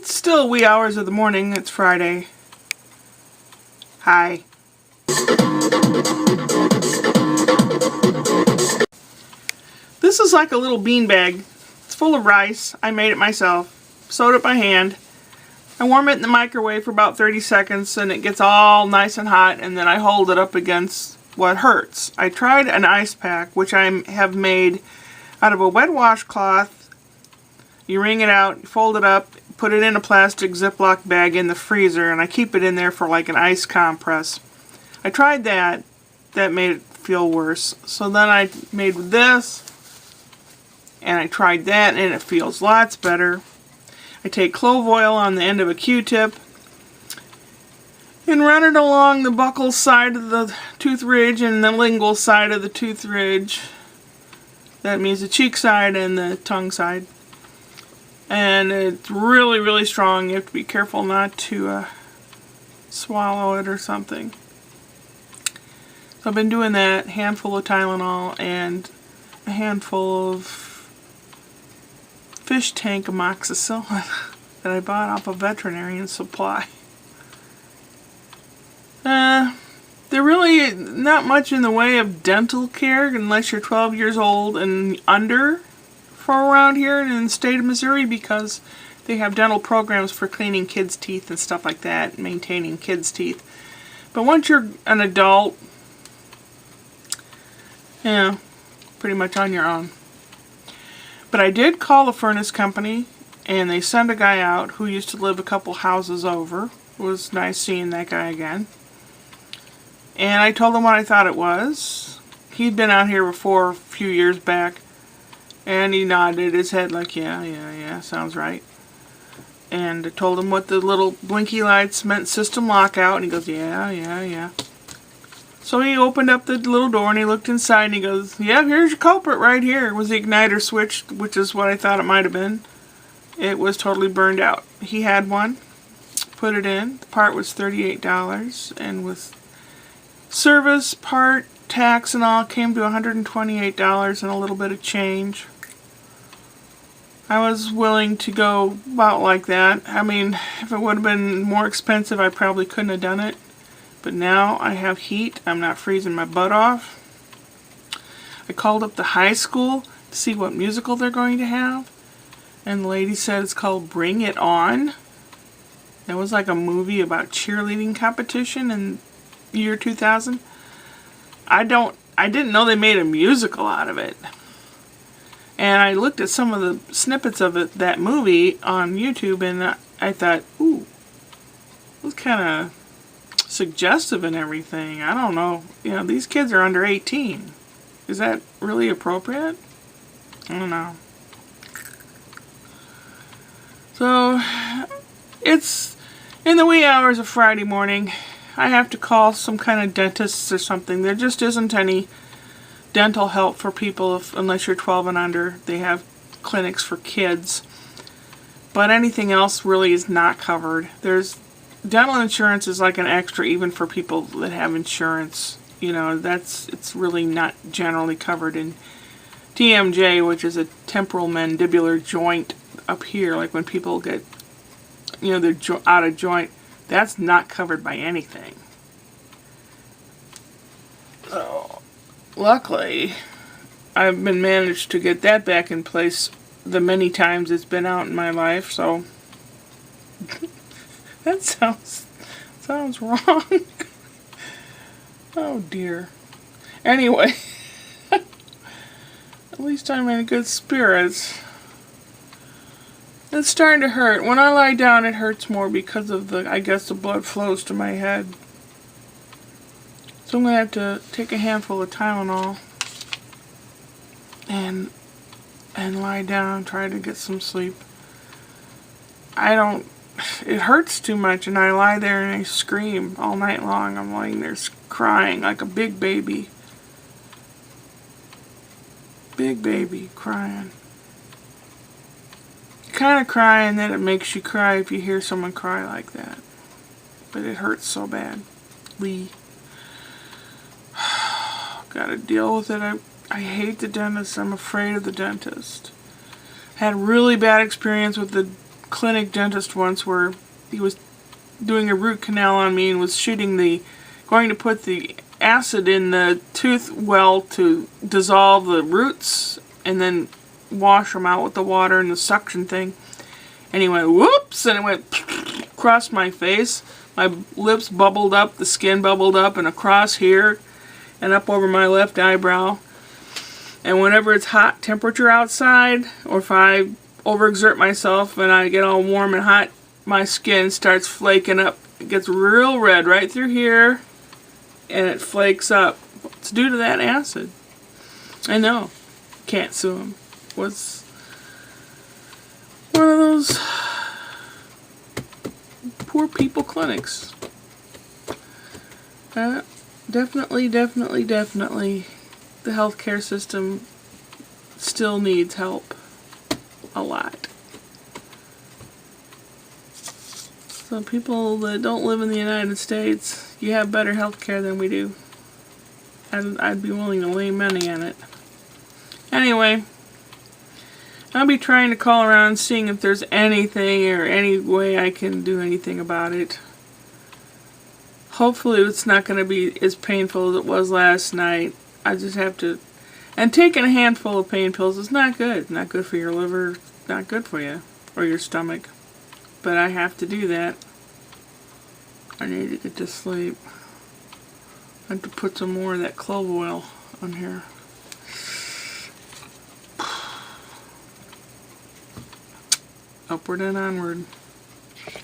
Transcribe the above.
It's still wee hours of the morning. It's Friday. Hi. This is like a little bean bag. It's full of rice. I made it myself. Sewed it by hand. I warm it in the microwave for about 30 seconds and it gets all nice and hot, and then I hold it up against what hurts. I tried an ice pack, which I have made out of a wet washcloth. You wring it out, fold it up, put it in a plastic Ziploc bag in the freezer, and I keep it in there for like an ice compress. I tried that. That made it feel worse. So then I made this, and I tried that, and it feels lots better. I take clove oil on the end of a Q-tip and run it along the buccal side of the tooth ridge and the lingual side of the tooth ridge. That means the cheek side and the tongue side. And it's really, really strong. You have to be careful not to swallow it or something. So I've been doing that. Handful of Tylenol and a handful of fish tank amoxicillin that I bought off a veterinarian supply. There really not much in the way of dental care unless you're 12 years old and under for around here in the state of Missouri, because they have dental programs for cleaning kids' teeth and stuff like that, maintaining kids' teeth. But once you're an adult, yeah, pretty much on your own. But I did call the furnace company, and they sent a guy out who used to live a couple houses over. It was nice seeing that guy again. And I told him what I thought it was. He'd been out here before a few years back, and he nodded his head like, yeah, sounds right. And I told him what the little blinky lights meant, system lockout, and he goes, yeah. So he opened up the little door and he looked inside and he goes, yeah, here's your culprit right here. It was the igniter switch, which is what I thought it might have been. It was totally burned out. He had one, put it in. The part was $38, and with service, part, tax, and all, came to $128 and a little bit of change. I was willing to go about like that. I mean, if it would have been more expensive, I probably couldn't have done it. But now I have heat. I'm not freezing my butt off. I called up the high school to see what musical they're going to have. And the lady said it's called Bring It On. It was like a movie about cheerleading competition in the year 2000. I didn't know they made a musical out of it. And I looked at some of the snippets of it, that movie, on YouTube, and I thought, ooh, it was kind of suggestive and everything. I don't know. You know, these kids are under 18. Is that really appropriate? I don't know. So, it's in the wee hours of Friday morning. I have to call some kind of dentist or something. There just isn't any dental help for people unless you're 12 and under. They have clinics for kids. But anything else really is not covered. Dental insurance is like an extra even for people that have insurance. You know, it's really not generally covered in TMJ, which is a temporal mandibular joint up here. Like when people get, you know, they're out of joint. That's not covered by anything. So, luckily, I've been managed to get that back in place the many times it's been out in my life, so that sounds wrong. Oh dear. Anyway, at least I'm in good spirits. It's starting to hurt. When I lie down, it hurts more because of I guess the blood flows to my head. So I'm going to have to take a handful of Tylenol and lie down, try to get some sleep. It hurts too much, and I lie there and I scream all night long. I'm lying there crying like a big baby. Big baby crying. Kind of crying that it makes you cry if you hear someone cry like that. But it hurts so bad. Gotta deal with it. I hate the dentist. I'm afraid of the dentist. Had a really bad experience with the clinic dentist once where he was doing a root canal on me and was going to put the acid in the tooth well to dissolve the roots and then wash them out with the water and the suction thing. And he went, whoops, and it went across my face. My lips bubbled up, the skin bubbled up, and across here, and up over my left eyebrow. And whenever it's hot temperature outside, or if I overexert myself and I get all warm and hot, my skin starts flaking up. It gets real red right through here, and it flakes up. It's due to that acid. I know. Can't sue him. Was one of those poor people clinics. Definitely, the healthcare system still needs help. A lot. So people that don't live in the United States, you have better healthcare than we do. I'd be willing to lay money on it. Anyway, I'll be trying to call around seeing if there's anything or any way I can do anything about it. Hopefully it's not going to be as painful as it was last night. I just have to... And taking a handful of pain pills is not good. Not good for your liver. Not good for you. Or your stomach. But I have to do that. I need to get to sleep. I have to put some more of that clove oil on here. Upward and onward.